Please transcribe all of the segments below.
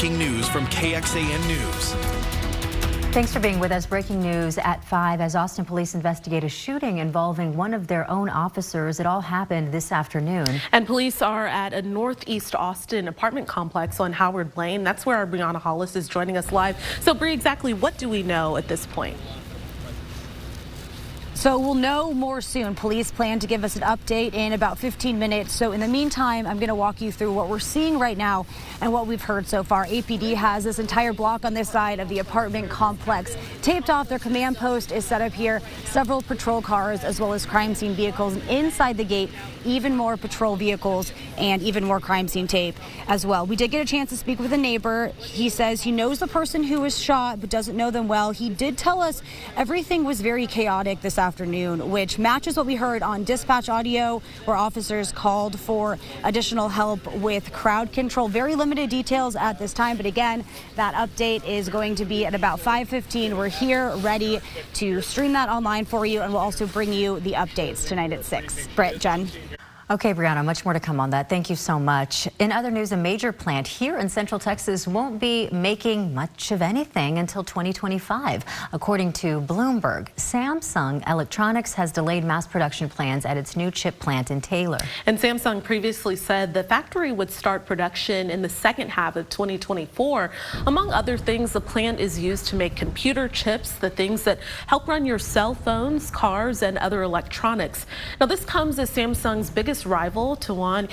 breaking news from KXAN News. Thanks for being with us. Breaking news at 5 as Austin police investigate a shooting involving one of their own officers. It all happened this afternoon. And police are at a northeast Austin apartment complex on Howard Lane. That's where our Brianna Hollis is joining us live. So, Bree, exactly what do we know at this point? So we'll know more soon. Police plan to give us an update in about 15 minutes. So in the meantime, I'm going to walk you through what we're seeing right now and what we've heard so far. APD has this entire block on this side of the apartment complex taped off. Their command post is set up here. Several patrol cars as well as crime scene vehicles. And inside the gate, even more patrol vehicles and even more crime scene tape as well. We did get a chance to speak with a neighbor. He says he knows the person who was shot but doesn't know them well. He did tell us everything was very chaotic this afternoon, which matches what we heard on dispatch audio where officers called for additional help with crowd control. Very limited details at this time, but again, that update is going to be at about 5:15. We're here ready to stream that online for you, and we'll also bring you the updates tonight at 6. Britt, Jen. Okay, Brianna, much more to come on that. Thank you so much. In other news, a major plant here in Central Texas won't be making much of anything until 2025. According to Bloomberg, Samsung Electronics has delayed mass production plans at its new chip plant in Taylor. And Samsung previously said the factory would start production in the second half of 2024. Among other things, the plant is used to make computer chips, the things that help run your cell phones, cars, and other electronics. Now, this comes as Samsung's biggest rival, Taiwan,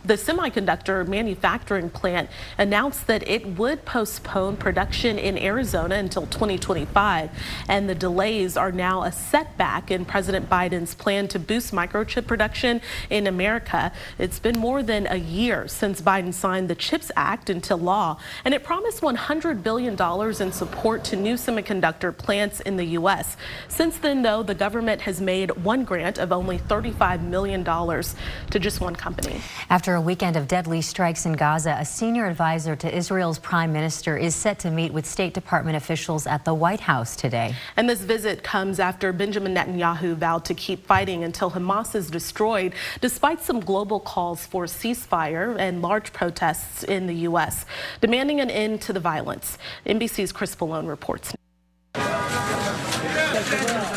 the semiconductor manufacturing plant, announced that it would postpone production in Arizona until 2025. And the delays are now a setback in President Biden's plan to boost microchip production in America. It's been more than a year since Biden signed the CHIPS Act into law, and it promised $100 billion in support to new semiconductor plants in the U.S. Since then, though, the government has made one grant of only $35 million to just one company. After a weekend of deadly strikes in Gaza, a senior advisor to Israel's prime minister is set to meet with State Department officials at the White House today. And this visit comes after Benjamin Netanyahu vowed to keep fighting until Hamas is destroyed, despite some global calls for ceasefire and large protests in the U.S. demanding an end to the violence. NBC's Chris Pallone reports.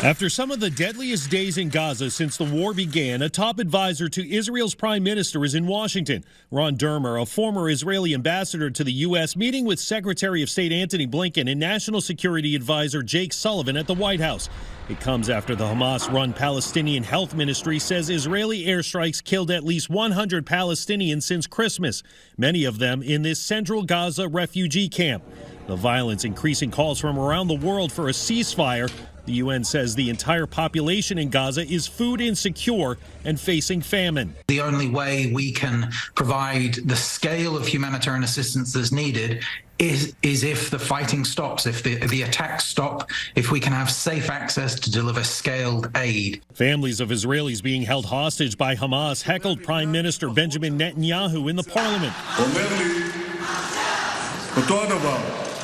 After some of the deadliest days in Gaza since the war began, a top advisor to Israel's prime minister is in Washington. Ron Dermer, a former Israeli ambassador to the U.S., meeting with Secretary of State Antony Blinken and National Security Advisor Jake Sullivan at the White House. It comes after the Hamas-run Palestinian Health Ministry says Israeli airstrikes killed at least 100 Palestinians since Christmas, many of them in this central Gaza refugee camp. The violence increasing calls from around the world for a ceasefire. The UN says the entire population in Gaza is food insecure and facing famine. The only way we can provide the scale of humanitarian assistance that's needed is if the fighting stops, if the attacks stop, if we can have safe access to deliver scaled aid. Families of Israelis being held hostage by Hamas heckled Prime Minister Benjamin Netanyahu in the parliament.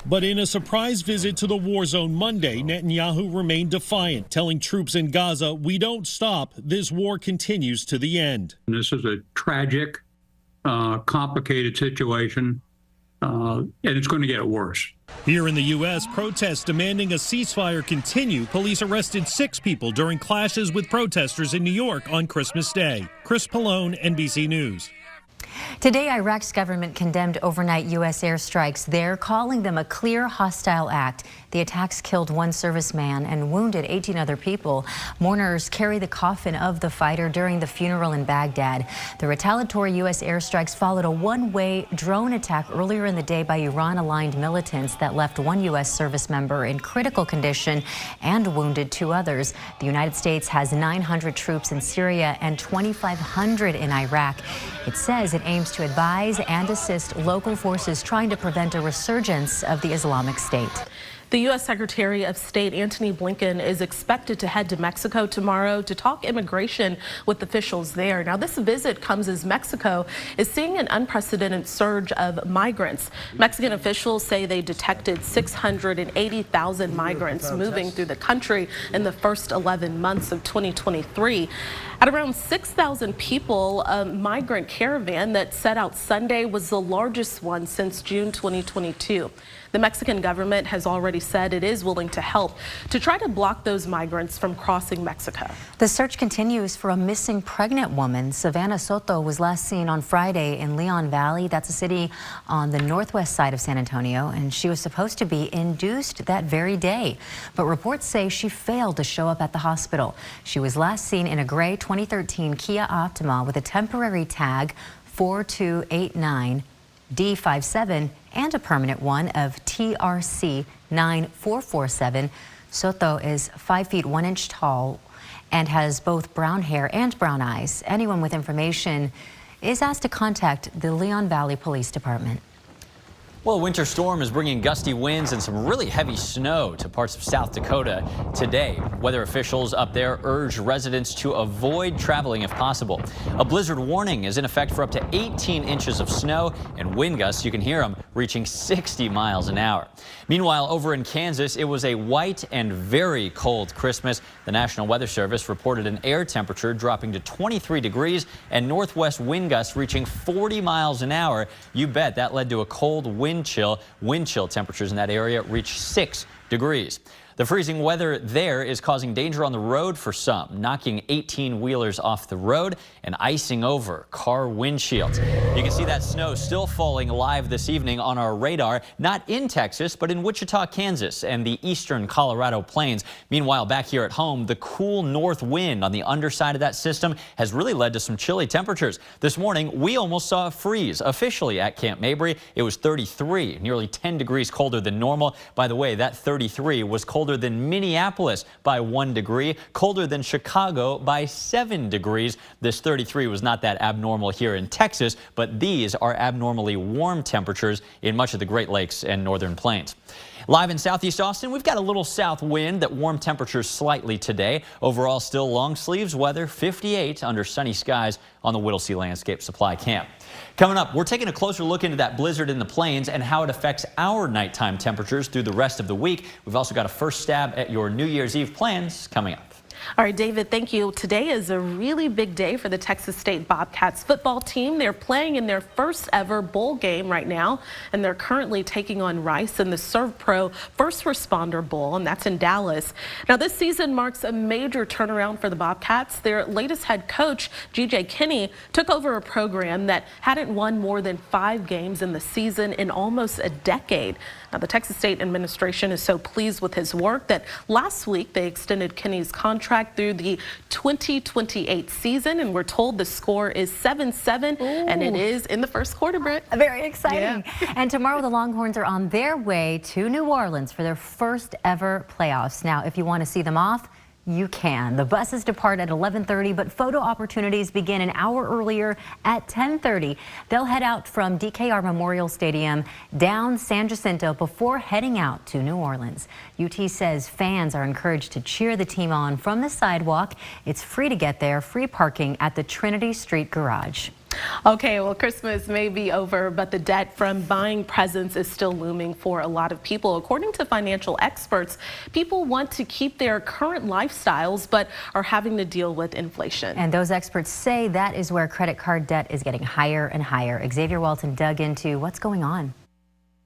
But in a surprise visit to the war zone Monday, Netanyahu remained defiant, telling troops in Gaza, "We don't stop. This war continues to the end." This is a tragic, complicated situation, and it's going to get worse. Here in the U.S., protests demanding a ceasefire continue. Police arrested 6 people during clashes with protesters in New York on Christmas Day. Chris Pallone, NBC News. Today, Iraq's government condemned overnight U.S. airstrikes there, calling them a clear hostile act. The attacks killed 1 serviceman and wounded 18 other people. Mourners carry the coffin of the fighter during the funeral in Baghdad. The retaliatory U.S. airstrikes followed a one-way drone attack earlier in the day by Iran-aligned militants that left 1 U.S. service member in critical condition and wounded 2 others. The United States has 900 troops in Syria and 2,500 in Iraq. It says it aims to advise and assist local forces trying to prevent a resurgence of the Islamic State. The U.S. Secretary of State Antony Blinken is expected to head to Mexico tomorrow to talk immigration with officials there. Now, this visit comes as Mexico is seeing an unprecedented surge of migrants. Mexican officials say they detected 680,000 migrants moving through the country in the first 11 months of 2023. At around 6,000 people, a migrant caravan that set out Sunday was the largest one since June 2022. The Mexican government has already said it is willing to help to try to block those migrants from crossing Mexico. The search continues for a missing pregnant woman. Savannah Soto was last seen on Friday in Leon Valley. That's a city on the northwest side of San Antonio, and she was supposed to be induced that very day. But reports say she failed to show up at the hospital. She was last seen in a gray 2013 Kia Optima with a temporary tag 4289D57 and a permanent one of TRC 9447. Soto is 5 feet 1 inch tall and has both brown hair and brown eyes. Anyone with information is asked to contact the Leon Valley Police Department. Well, a winter storm is bringing gusty winds and some really heavy snow to parts of South Dakota today. Weather officials up there urge residents to avoid traveling if possible. A blizzard warning is in effect for up to 18 inches of snow and wind gusts, you can hear them, reaching 60 miles an hour. Meanwhile, over in Kansas, it was a white and very cold Christmas. The National Weather Service reported an air temperature dropping to 23 degrees and northwest wind gusts reaching 40 miles an hour. You bet that led to a cold wind chill. Wind chill temperatures in that area reached 6 degrees. The freezing weather there is causing danger on the road for some, knocking 18-wheelers off the road and icing over car windshields. You can see that snow still falling live this evening on our radar, not in Texas, but in Wichita, Kansas, and the eastern Colorado plains. Meanwhile, back here at home, the cool north wind on the underside of that system has really led to some chilly temperatures. This morning, we almost saw a freeze officially at Camp Mabry. It was 33, nearly 10 degrees colder than normal. By the way, that 33 was colder than Minneapolis by 1 degree, colder than Chicago by 7 degrees. This 33 was not that abnormal here in Texas, but these are abnormally warm temperatures in much of the Great Lakes and northern plains. Live in southeast Austin, we've got a little south wind that warmed temperatures slightly today. Overall, still long sleeves weather, 58 under sunny skies on the Whittlesey Landscape Supply Camp. Coming up, we're taking a closer look into that blizzard in the plains and how it affects our nighttime temperatures through the rest of the week. We've also got a first stab at your New Year's Eve plans coming up. All right, David, thank you. Today is a really big day for the Texas State Bobcats football team. They're playing in their first ever bowl game right now, and they're currently taking on Rice in the ServPro First Responder Bowl, and that's in Dallas. Now, this season marks a major turnaround for the Bobcats. Their latest head coach, G.J. Kinney, took over a program that hadn't won more than 5 games in the season in almost a decade. Now, the Texas State administration is so pleased with his work that last week they extended Kinney's contract through the 2028 season, and we're told the score is 7-7, and it is in the first quarter, Britt. Very exciting. Yeah. And tomorrow the Longhorns are on their way to New Orleans for their first ever playoffs. Now, if you want to see them off, you can. The buses depart at 11:30, but photo opportunities begin an hour earlier at 10:30. They'll head out from DKR Memorial Stadium down San Jacinto before heading out to New Orleans. UT says fans are encouraged to cheer the team on from the sidewalk. It's free to get there, free parking at the Trinity Street Garage. Okay, well, Christmas may be over, but the debt from buying presents is still looming for a lot of people. According to financial experts, people want to keep their current lifestyles, but are having to deal with inflation. And those experts say that is where credit card debt is getting higher and higher. Xavier Walton dug into what's going on.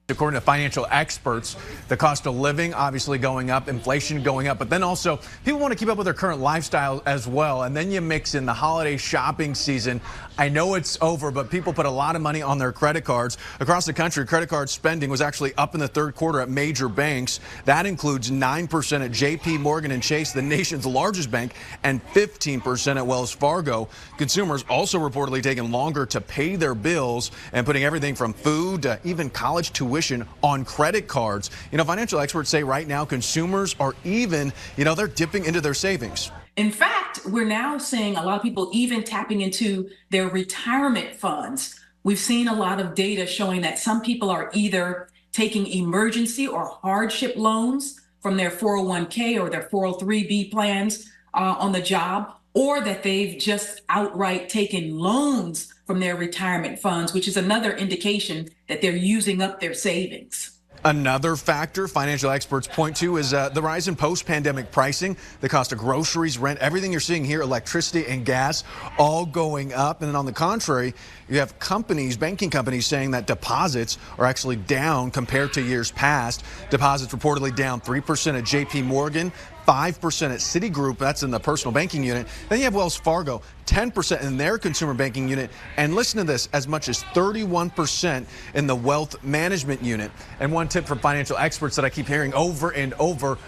According to financial experts, the cost of living obviously going up, inflation going up, but then also people want to keep up with their current lifestyle as well. And then you mix in the holiday shopping season. I know it's over, but people put a lot of money on their credit cards. Across the country, credit card spending was actually up in the third quarter at major banks. That includes 9% at JP Morgan and Chase, the nation's largest bank, and 15% at Wells Fargo. Consumers also reportedly taking longer to pay their bills and putting everything from food to even college tuition on credit cards. You know, financial experts say right now consumers are even, they're dipping into their savings. In fact, we're now seeing a lot of people even tapping into their retirement funds. We've seen a lot of data showing that some people are either taking emergency or hardship loans from their 401k or their 403b plans on the job, or that they've just outright taken loans from their retirement funds, which is another indication that they're using up their savings. Another factor financial experts point to is the rise in post-pandemic pricing, the cost of groceries, rent, everything you're seeing here, electricity and gas, all going up. And then on the contrary, you have companies, banking companies, saying that deposits are actually down compared to years past. Deposits reportedly down 3% at JP Morgan, 5% at Citigroup, that's in the personal banking unit. Then you have Wells Fargo, 10% in their consumer banking unit. And listen to this, as much as 31% in the wealth management unit. And one tip from financial experts that I keep hearing over and over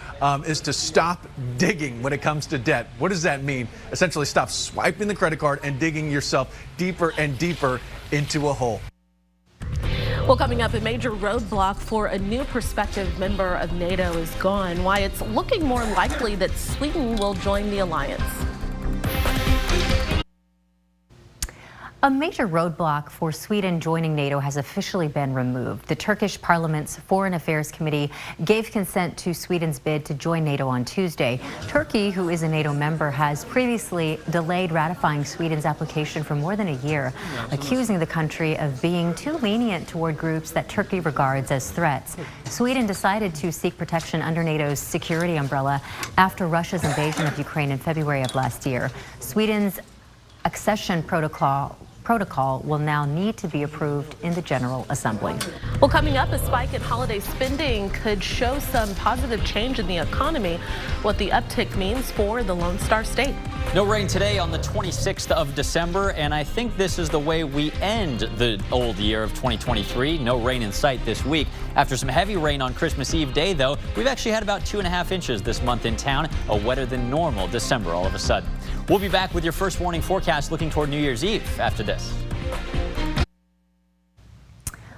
is to stop digging when it comes to debt. What does that mean? Essentially stop swiping the credit card and digging yourself deeper and deeper into a hole. Well, coming up, a major roadblock for a new prospective member of NATO is gone. Why it's looking more likely that Sweden will join the alliance. A major roadblock for Sweden joining NATO has officially been removed. The Turkish Parliament's Foreign Affairs Committee gave consent to Sweden's bid to join NATO on Tuesday. Turkey, who is a NATO member, has previously delayed ratifying Sweden's application for more than a year, accusing the country of being too lenient toward groups that Turkey regards as threats. Sweden decided to seek protection under NATO's security umbrella after Russia's invasion of Ukraine in February of last year. Sweden's accession protocol will now need to be approved in the General Assembly. Well, coming up, a spike in holiday spending could show some positive change in the economy. What the uptick means for the Lone Star State. No rain today on the 26th of December, and I think this is the way we end the old year of 2023. No rain in sight this week. After some heavy rain on Christmas Eve day, though, we've actually had about 2.5 inches this month in town, a wetter than normal December all of a sudden. We'll be back with your first warning forecast looking toward New Year's Eve after this.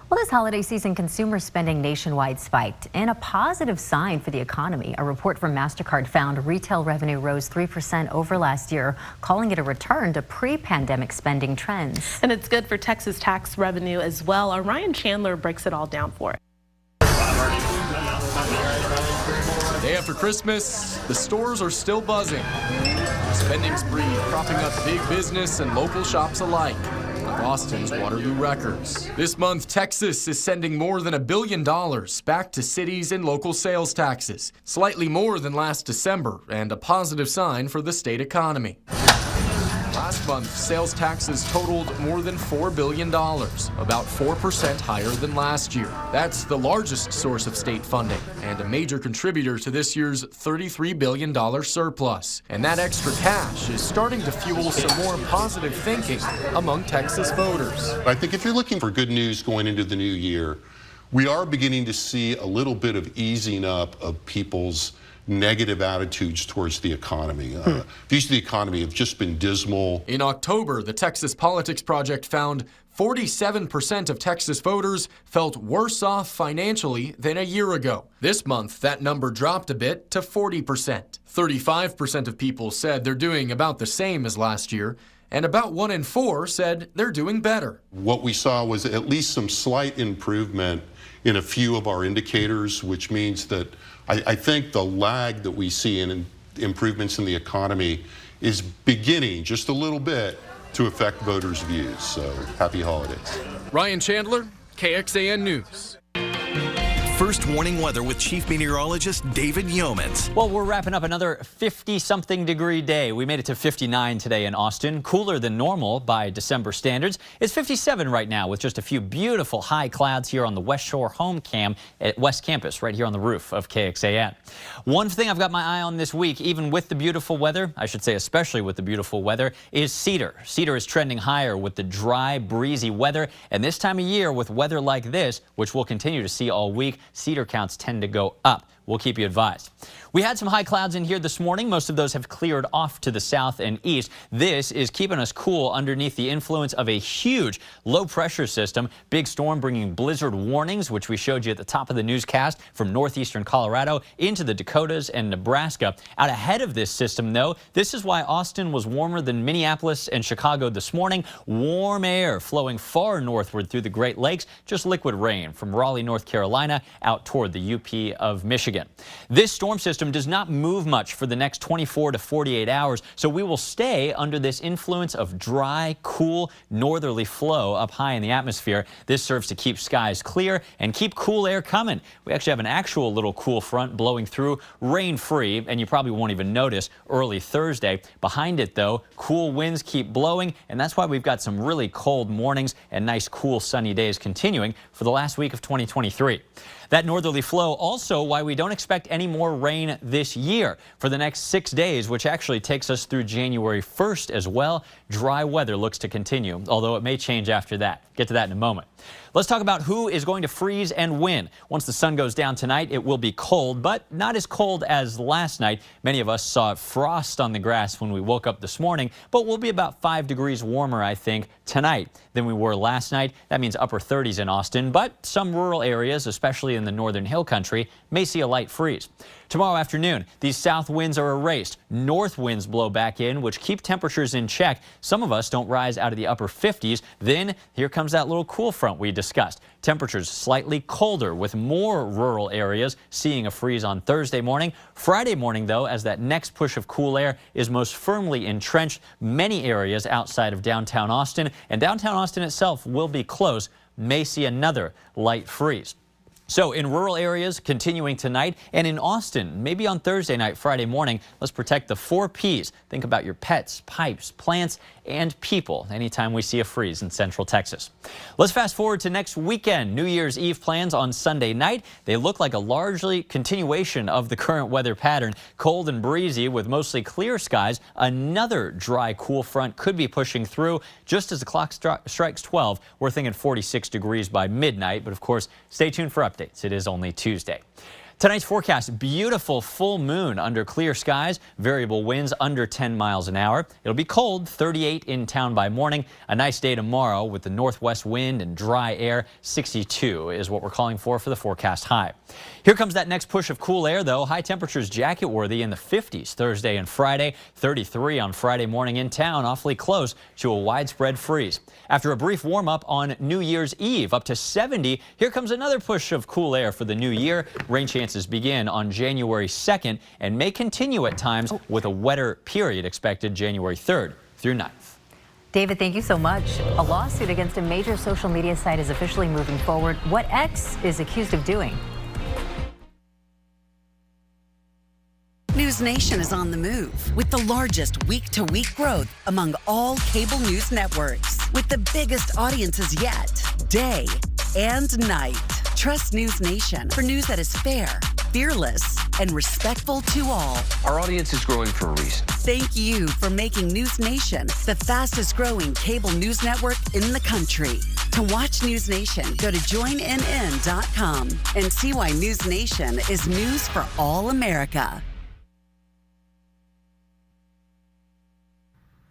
Well, this holiday season, consumer spending nationwide spiked, and a positive sign for the economy. A report from MasterCard found retail revenue rose 3% over last year, calling it a return to pre-pandemic spending trends. And it's good for Texas tax revenue as well. Our Ryan Chandler breaks it all down for it. Day after Christmas, the stores are still buzzing. The spending spree propping up big business and local shops alike. Austin's Waterloo records. This month, Texas is sending more than $1 billion back to cities in local sales taxes, slightly more than last December, and a positive sign for the state economy. Last month, sales taxes totaled more than $4 billion, about 4% higher than last year. That's the largest source of state funding and a major contributor to this year's $33 billion surplus. And that extra cash is starting to fuel some more positive thinking among Texas voters. I think if you're looking for good news going into the new year, we are beginning to see a little bit of easing up of people's negative attitudes towards the economy. Views of the economy have just been dismal. In October, the Texas Politics Project found 47% of Texas voters felt worse off financially than a year ago. This month, that number dropped a bit to 40%. 35% of people said they're doing about the same as last year, and about 1 in 4 said they're doing better. What we saw was at least some slight improvement in a few of our indicators, which means that I think the lag that we see in improvements in the economy is beginning just a little bit to affect voters' views. So happy holidays. Ryan Chandler, KXAN News. First warning weather with Chief Meteorologist David Yeomans. Well, we're wrapping up another 50-something degree day. We made it to 59 today in Austin, cooler than normal by December standards. It's 57 right now with just a few beautiful high clouds here on the West Shore home cam at West Campus, right here on the roof of KXAN. One thing I've got my eye on this week, even with the beautiful weather, I should say especially with the beautiful weather, is Cedar. Cedar is trending higher with the dry, breezy weather, and this time of year with weather like this, which we'll continue to see all week, Cedar counts tend to go up. We'll keep you advised. We had some high clouds in here this morning. Most of those have cleared off to the south and east. This is keeping us cool underneath the influence of a huge low pressure system. Big storm bringing blizzard warnings, which we showed you at the top of the newscast, from northeastern Colorado into the Dakotas and Nebraska. Out ahead of this system, though, this is why Austin was warmer than Minneapolis and Chicago this morning. Warm air flowing far northward through the Great Lakes. Just liquid rain from Raleigh, North Carolina, out toward the UP of Michigan. Michigan. This storm system does not move much for the next 24 to 48 hours, so we will stay under this influence of dry, cool, northerly flow up high in the atmosphere. This serves to keep skies clear and keep cool air coming. We actually have an actual little cool front blowing through, rain-free, and you probably won't even notice early Thursday. Behind it, though, cool winds keep blowing, and that's why we've got some really cold mornings and nice, cool, sunny days continuing for the last week of 2023. That northerly flow also why we don't expect any more rain this year for the next 6 days, which actually takes us through January 1st as well. Dry weather looks to continue, although it may change after that. Get to that in a moment. Let's talk about who is going to freeze and when. Once the sun goes down tonight, it will be cold, but not as cold as last night. Many of us saw frost on the grass when we woke up this morning, but we'll be about 5 degrees warmer, I think, tonight than we were last night. That means upper 30s in Austin, but some rural areas, especially in the northern hill country, may see a light freeze. Tomorrow afternoon, these south winds are erased. North winds blow back in, which keep temperatures in check. Some of us don't rise out of the upper 50s. Then here comes that little cool front we discussed. Temperatures slightly colder with more rural areas seeing a freeze on Thursday morning. Friday morning, though, as that next push of cool air is most firmly entrenched, many areas outside of downtown Austin, and downtown Austin itself will be close, may see another light freeze. So in rural areas, continuing tonight, and in Austin, maybe on Thursday night, Friday morning, let's protect the 4 Ps. Think about your pets, pipes, plants, and people anytime we see a freeze in central Texas. Let's fast forward to next weekend. New Year's Eve plans on Sunday night. They look like a largely continuation of the current weather pattern. Cold and breezy with mostly clear skies. Another dry, cool front could be pushing through. Just as the clock strikes 12, we're thinking 46 degrees by midnight. But of course, stay tuned for updates. It is only Tuesday. Tonight's forecast, beautiful full moon under clear skies, variable winds under 10 miles an hour. It'll be cold, 38 in town by morning. A nice day tomorrow with the northwest wind and dry air. 62 is what we're calling for the forecast high. Here comes that next push of cool air, though. High temperatures jacket worthy in the 50s Thursday and Friday. 33 on Friday morning in town, awfully close to a widespread freeze. After a brief warm up on New Year's Eve, up to 70, here comes another push of cool air for the new year. Rain chances begin on January 2nd and may continue at times with a wetter period expected January 3rd through 9th. David, thank you so much. A lawsuit against a major social media site is officially moving forward. What X is accused of doing? News Nation is on the move with the largest week-to-week growth among all cable news networks, with the biggest audiences yet, day and night. Trust News Nation for news that is fair, fearless, and respectful to all. Our audience is growing for a reason. Thank you for making News Nation the fastest growing cable news network in the country. To watch News Nation, go to joinnn.com and see why News Nation is news for all America.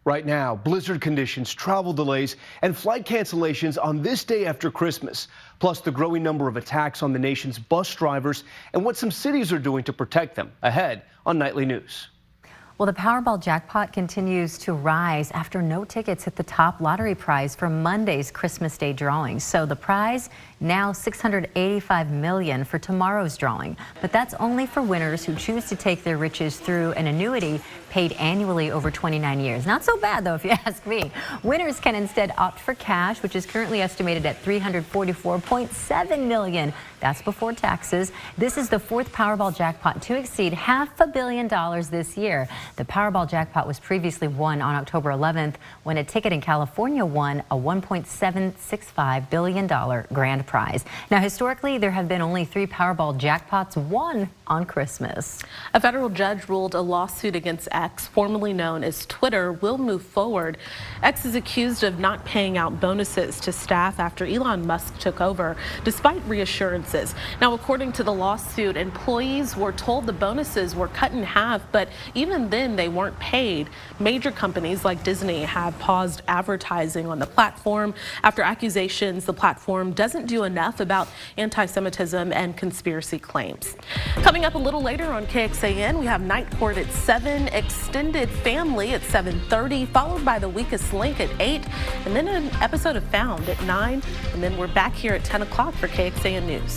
Right now, blizzard conditions, travel delays, and flight cancellations on this day after Christmas, plus the growing number of attacks on the nation's bus drivers and what some cities are doing to protect them. Ahead on Nightly News. Well, the Powerball jackpot continues to rise after no tickets hit the top lottery prize for Monday's Christmas Day drawing. So the prize now $685 million for tomorrow's drawing. But that's only for winners who choose to take their riches through an annuity paid annually over 29 years. Not so bad, though, if you ask me. winners can instead opt for cash, which is currently estimated at $344.7 million. That's before taxes. This is the 4th Powerball jackpot to exceed $500 million this year. The Powerball jackpot was previously won on October 11th when a ticket in California won a $1.765 billion grand prize. Now, historically, there have been only 3 Powerball jackpots won on Christmas. A federal judge ruled a lawsuit against X, formerly known as Twitter, will move forward. X is accused of not paying out bonuses to staff after Elon Musk took over, despite reassurances. Now, according to the lawsuit, employees were told the bonuses were cut in half, but even then they weren't paid. Major companies like Disney have paused advertising on the platform after accusations the platform doesn't do enough about anti-Semitism and conspiracy claims. Coming up a little later on KXAN, we have Night Court at 7, Extended Family at 7:30, followed by The Weakest Link at 8, and then an episode of Found at 9, and then we're back here at 10 o'clock for KXAN News.